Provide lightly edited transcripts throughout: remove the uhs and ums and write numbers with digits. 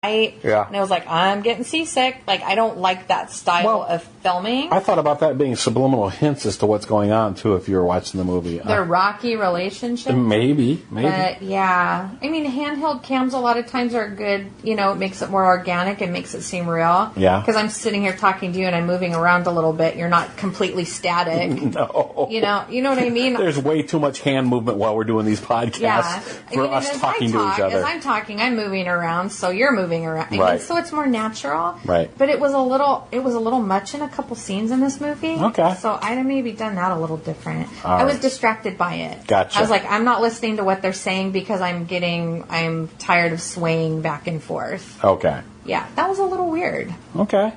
Yeah. And it was like, I'm getting seasick. Like, I don't like that style of filming. I thought about that being subliminal hints as to what's going on, too, if you were watching the movie. Their rocky relationship. Maybe. But, yeah. I mean, handheld cams a lot of times are good. You know, it makes it more organic. It makes it seem real. Yeah. Because I'm sitting here talking to you and I'm moving around a little bit. You're not completely static. No. You know what I mean? There's way too much hand movement while we're doing these podcasts for us talking to each other. As I'm talking, I'm moving around, so you're moving around. I mean, so it's more natural. Right. But it was a little much in a couple scenes in this movie. Okay. So I'd have maybe done that a little different. All I was right. distracted by it. Gotcha. I was like, I'm not listening to what they're saying because I'm tired of swaying back and forth. Okay. Yeah, that was a little weird. Okay.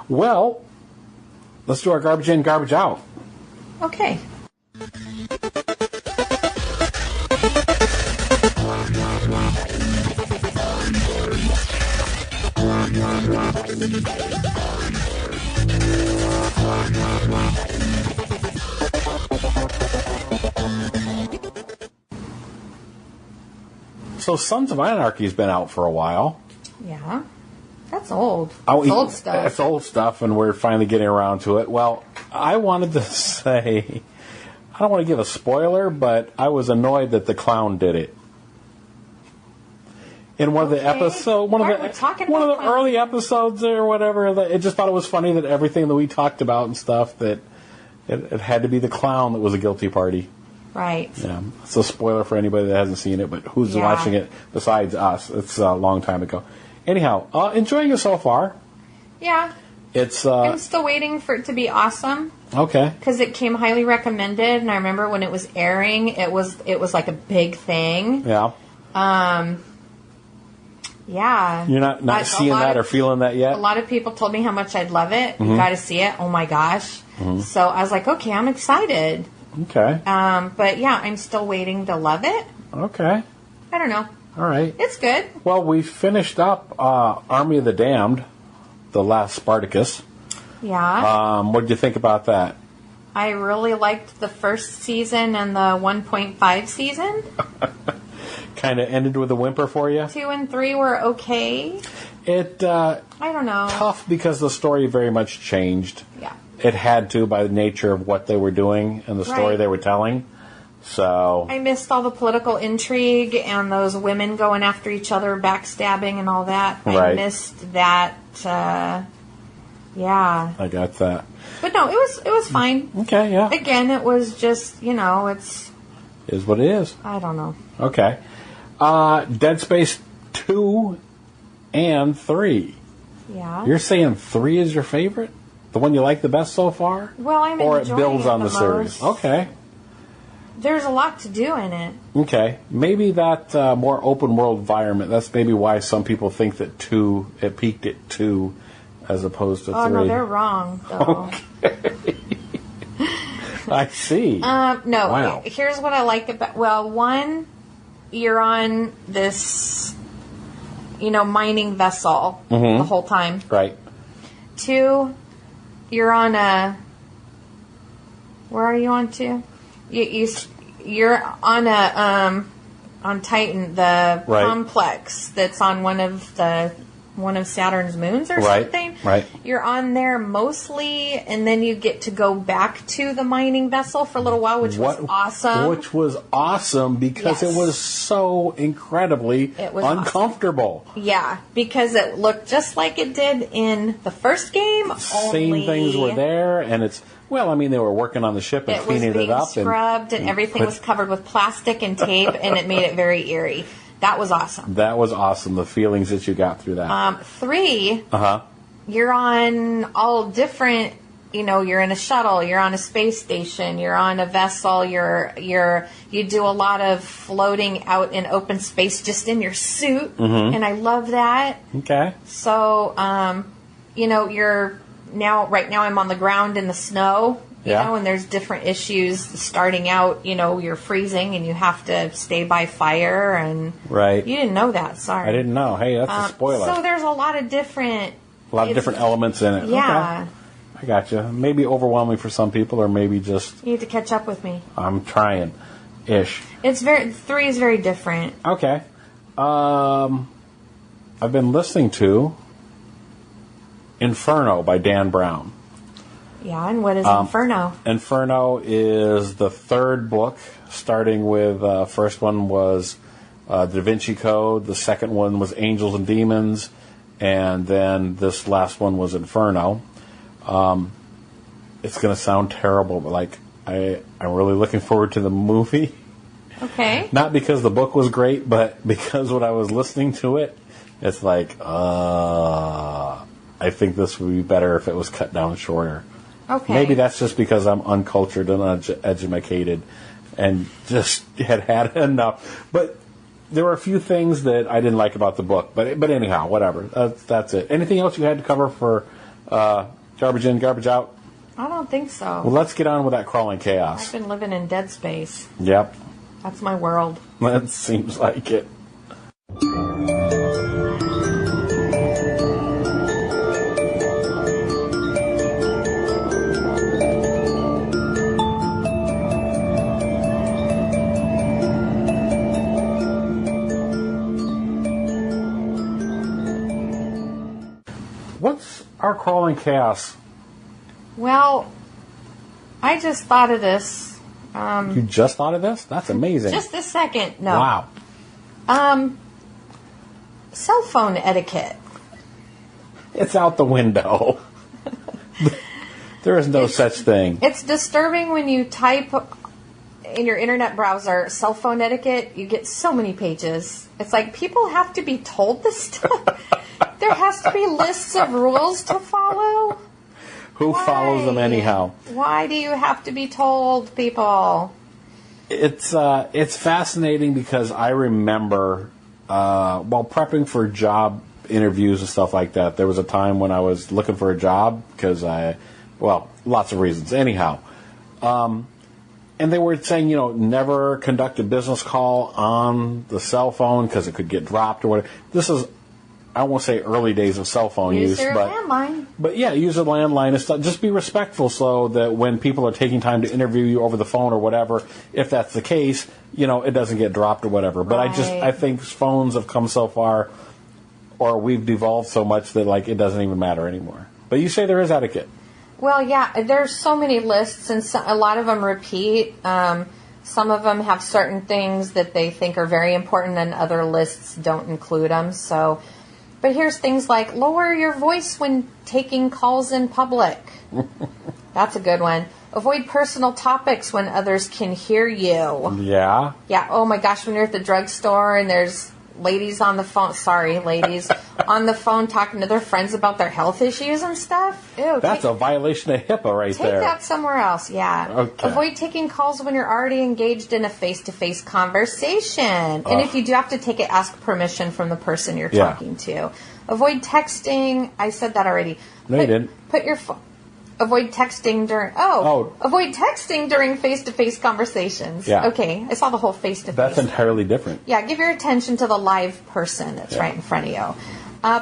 Well, let's do our garbage in, garbage out. Okay. So Sons of Anarchy has been out for a while. Yeah. That's old. That's old stuff. It's old stuff, and we're finally getting around to it. Well, I wanted to say, I don't want to give a spoiler, but I was annoyed that the clown did it. In one of the episodes, one of the early episodes or whatever, I just thought it was funny that everything that we talked about and stuff, that it had to be the clown that was a guilty party. Right. Yeah, it's a spoiler for anybody that hasn't seen it, but who's watching it besides us? It's a long time ago. Anyhow, enjoying it so far. Yeah. It's. I'm still waiting for it to be awesome. Okay. Because it came highly recommended, and I remember when it was airing, it was like a big thing. Yeah. Yeah. You're not seeing that or feeling that yet? A lot of people told me how much I'd love it. Mm-hmm. You got to see it. Oh my gosh. Mm-hmm. So I was like, okay, I'm excited. Okay. But yeah, I'm still waiting to love it. Okay. I don't know. All right. It's good. Well, we finished up Army of the Damned, the last Spartacus. Yeah. What did you think about that? I really liked the first season and the 1.5 season. Kind of ended with a whimper for you? 2 and 3 were okay. I don't know. Tough because the story very much changed. Yeah. It had to by the nature of what they were doing and the story they were telling. So I missed all the political intrigue and those women going after each other, backstabbing and all that. I missed that. Yeah. I got that. But no, it was fine. Okay, yeah. Again, it was just, it's... Is what it is. I don't know. Okay. Dead Space 2 and 3. Yeah. You're saying 3 is your favorite? The one you like the best so far? Well, I'm or enjoying it builds on the series. Okay. There's a lot to do in it. Okay. Maybe that more open world environment, that's maybe why some people think that it peaked at 2 as opposed to 3. Oh, no, they're wrong, though. Okay. I see. No. Wow. Here's what I like about... Well, 1, you're on this, mining vessel the whole time. Right. 2, you're on a... Where are you on to? You're on on Titan, the complex that's on one of Saturn's moons or something. Right. You're on there mostly, and then you get to go back to the mining vessel for a little while, which was awesome. Which was awesome because it was so incredibly uncomfortable. Awesome. Yeah, because it looked just like it did in the first game. Same things were there, and it's... Well, I mean, they were working on the ship and cleaning it up. It was being scrubbed, and everything was covered with plastic and tape, and it made it very eerie. That was awesome. That was awesome, the feelings that you got through that. 3, you're on all different, you're in a shuttle, you're on a space station, you're on a vessel, you do a lot of floating out in open space just in your suit, and I love that. Okay. So, right now I'm on the ground in the snow, you know, and there's different issues starting out, you're freezing and you have to stay by fire and... Right. You didn't know that, sorry. I didn't know. Hey, that's a spoiler. So there's a lot of different... different elements in it. Yeah. Okay. I got you. Maybe overwhelming for some people or maybe just... You need to catch up with me. I'm trying. Ish. 3 is very different. Okay. I've been listening to Inferno by Dan Brown. Yeah, and what is Inferno? Inferno is the third book, starting with first one was Da Vinci Code, the second one was Angels and Demons, and then this last one was Inferno. It's going to sound terrible, but like I'm really looking forward to the movie. Okay. Not because the book was great, but because when I was listening to it, it's like, I think this would be better if it was cut down shorter. Okay. Maybe that's just because I'm uncultured and uneducated and just had enough. But there were a few things that I didn't like about the book. But anyhow, whatever. That's it. Anything else you had to cover for Garbage In, Garbage Out? I don't think so. Well, let's get on with that crawling chaos. I've been living in dead space. Yep. That's my world. That seems like it. What's our crawling chaos? Well, I just thought of this. You just thought of this? That's amazing. Just a second. No. Wow. Cell phone etiquette. It's out the window. There is no such thing. It's disturbing when you type in your internet browser cell phone etiquette. You get so many pages. It's like people have to be told this stuff. There has to be lists of rules to follow. Who follows them anyhow? Why do you have to be told, people? It's fascinating because I remember while prepping for job interviews and stuff like that, there was a time when I was looking for a job because lots of reasons. Anyhow, and they were saying, never conduct a business call on the cell phone because it could get dropped or whatever. This is, I won't say early days of cell phone use, but landline. But yeah, use a landline and stuff. Just be respectful so that when people are taking time to interview you over the phone or whatever, if that's the case, it doesn't get dropped or whatever. But right. I think phones have come so far, or we've devolved so much that it doesn't even matter anymore. But you say there is etiquette. Well, yeah, there's so many lists, and a lot of them repeat. Some of them have certain things that they think are very important, and other lists don't include them. So. But here's things like lower your voice when taking calls in public. That's a good one. Avoid personal topics when others can hear you. Yeah. Yeah. Oh my gosh, when you're at the drugstore and there's ladies on the phone. Sorry, ladies. On the phone talking to their friends about their health issues and stuff. Ew. That's a violation of HIPAA right there. Take that somewhere else, yeah. Okay. Avoid taking calls when you're already engaged in a face-to-face conversation. And if you do have to take it, ask permission from the person you're talking to. Avoid texting. I said that already. No, you didn't. Put your phone... Avoid texting during... Avoid texting during face-to-face conversations. Yeah. Okay, I saw the whole face-to-face. That's entirely different. Yeah, give your attention to the live person that's right in front of you.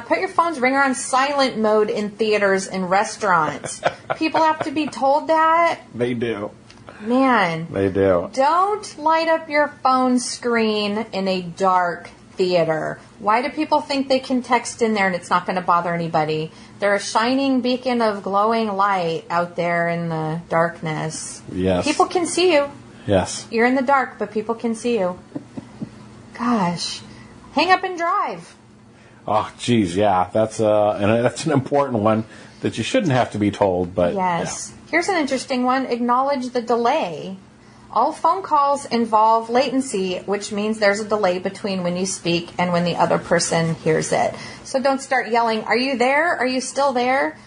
Put your phone's ringer on silent mode in theaters and restaurants. People have to be told that. They do. Man. They do. Don't light up your phone screen in a dark theater. Why do people think they can text in there and it's not going to bother anybody? They're a shining beacon of glowing light out there in the darkness. Yes. People can see you. Yes. You're in the dark, but people can see you. Gosh. Hang up and drive. Oh, geez, yeah. That's an important one that you shouldn't have to be told, but... Yes. Yeah. Here's an interesting one. Acknowledge the delay. All phone calls involve latency, which means there's a delay between when you speak and when the other person hears it. So don't start yelling, "Are you there? Are you still there?"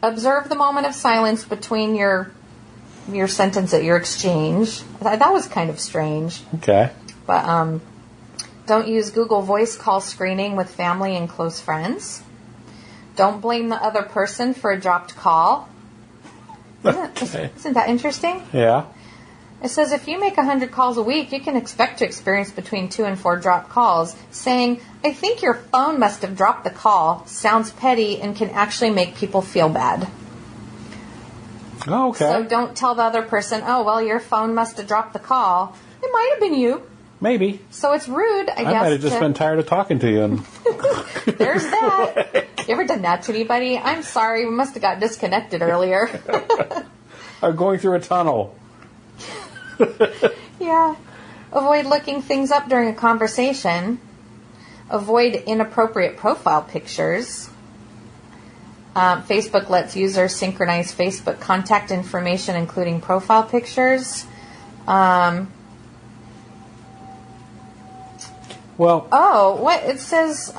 Observe the moment of silence between your sentence, your exchange. That was kind of strange. Okay. But don't use Google Voice call screening with family and close friends. Don't blame the other person for a dropped call. Isn't that interesting? Yeah. It says if you make 100 calls a week, you can expect to experience between 2 and 4 dropped calls. Saying, "I think your phone must have dropped the call," sounds petty and can actually make people feel bad. Oh, okay. So don't tell the other person, "Oh, well, your phone must have dropped the call." It might have been you. Maybe. So it's rude, I guess. I might have just been tired of talking to you. And there's that. You ever done that to anybody? I'm sorry. We must have got disconnected earlier. I'm going through a tunnel. Yeah. Avoid looking things up during a conversation. Avoid inappropriate profile pictures. Facebook lets users synchronize Facebook contact information, including profile pictures. It says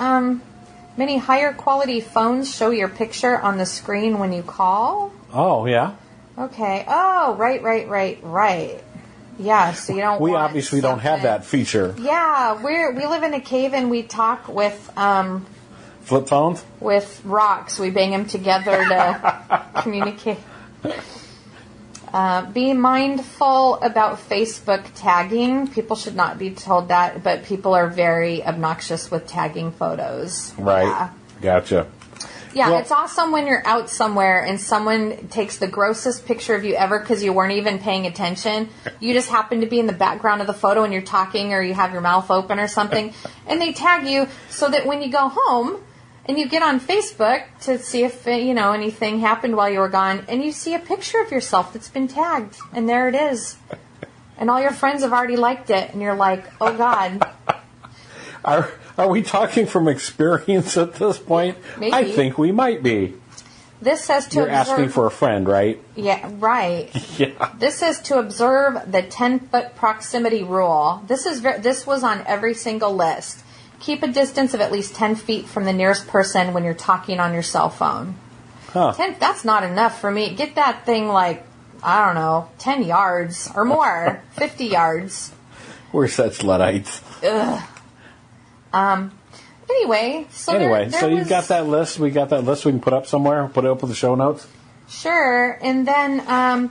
many higher quality phones show your picture on the screen when you call. Oh, yeah. Okay. Oh, right. Yeah, so you don't. We obviously don't have that feature. Yeah, we live in a cave and we talk with flip phones with rocks. We bang them together to communicate. Be mindful about Facebook tagging. People should not be told that, but people are very obnoxious with tagging photos. Right. Yeah. Gotcha. Yeah, well, it's awesome when you're out somewhere and someone takes the grossest picture of you ever because you weren't even paying attention. You just happen to be in the background of the photo and you're talking or you have your mouth open or something. And they tag you so that when you go home and you get on Facebook to see if, anything happened while you were gone, and you see a picture of yourself that's been tagged. And there it is. And all your friends have already liked it. And you're like, oh, God. Are we talking from experience at this point? Maybe. I think we might be. This says to You're asking for a friend, right? Yeah, right. Yeah. This says to observe the 10-foot proximity rule. This was on every single list. Keep a distance of at least 10 feet from the nearest person when you're talking on your cell phone. Huh. That's not enough for me. Get that thing 10 yards or more, 50 yards. We're such Luddites. Ugh. Anyway, so you've got that list. We got that list we can put up somewhere. Put it up with the show notes. Sure. And then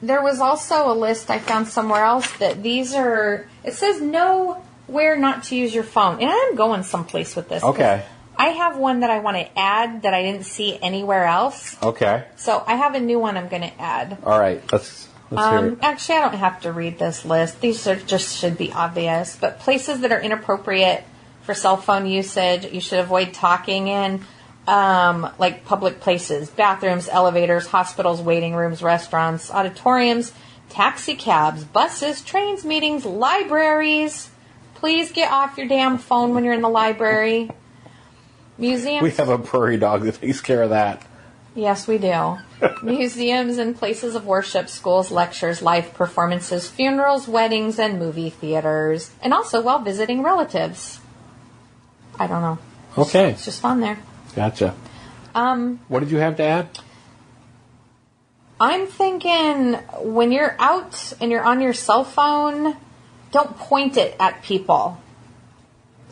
there was also a list I found somewhere else that these are. It says know where not to use your phone, and I'm going someplace with this. Okay. I have one that I want to add that I didn't see anywhere else. Okay. So I have a new one I'm going to add. All right. Let's hear it. Actually, I don't have to read this list. These should be obvious. But places that are inappropriate for cell phone usage, you should avoid talking in, like public places, bathrooms, elevators, hospitals, waiting rooms, restaurants, auditoriums, taxi cabs, buses, trains, meetings, libraries. Please get off your damn phone when you're in the library. Museums. We have a prairie dog that takes care of that. Yes, we do. Museums and places of worship, schools, lectures, live performances, funerals, weddings, and movie theaters. And also while visiting relatives. I don't know. Okay. It's just fun there. Gotcha. What did you have to add? I'm thinking when you're out and you're on your cell phone, don't point it at people.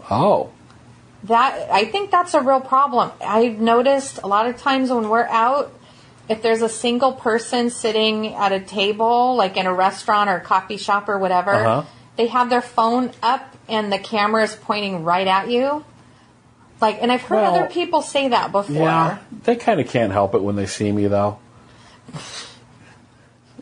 Oh. I think that's a real problem. I've noticed a lot of times when we're out, if there's a single person sitting at a table, like in a restaurant or a coffee shop or whatever, they have their phone up and the camera is pointing right at you. And I've heard other people say that before. Yeah, they kind of can't help it when they see me, though.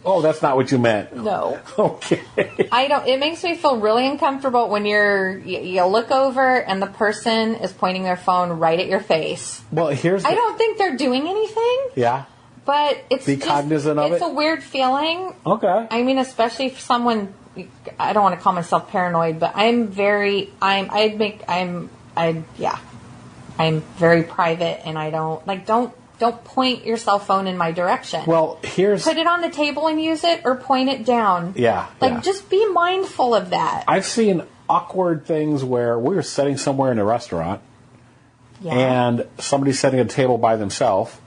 Oh, that's not what you meant. No. Okay. It makes me feel really uncomfortable when you look over and the person is pointing their phone right at your face. Well, I don't think they're doing anything. Yeah. But Be cognizant of it. It's a weird feeling. Okay. I mean, especially if someone, I don't want to call myself paranoid, but I'm very private and I don't point your cell phone in my direction. Well, put it on the table and use it or point it down. Yeah. Just be mindful of that. I've seen awkward things where we were sitting somewhere in a restaurant and somebody's setting a table by themselves,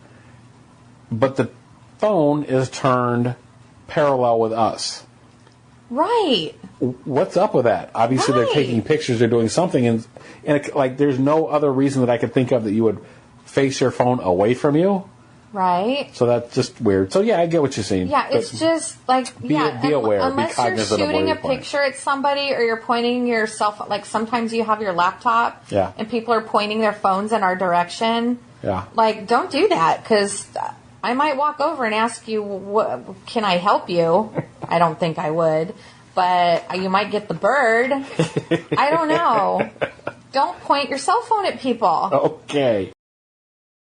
but the phone is turned parallel with us. Right. What's up with that? Obviously, they're taking pictures, they're doing something, and there's no other reason that I could think of that you would face your phone away from you. Right. So that's just weird. So, yeah, I get what you're saying. Yeah, it's just be aware, unless be cognizant you're shooting of a picture at somebody or you're pointing yourself, sometimes you have your laptop and people are pointing their phones in our direction. Yeah. Don't do that because I might walk over and ask you, can I help you? I don't think I would. but you might get the bird. I don't know. Don't point your cell phone at people. Okay.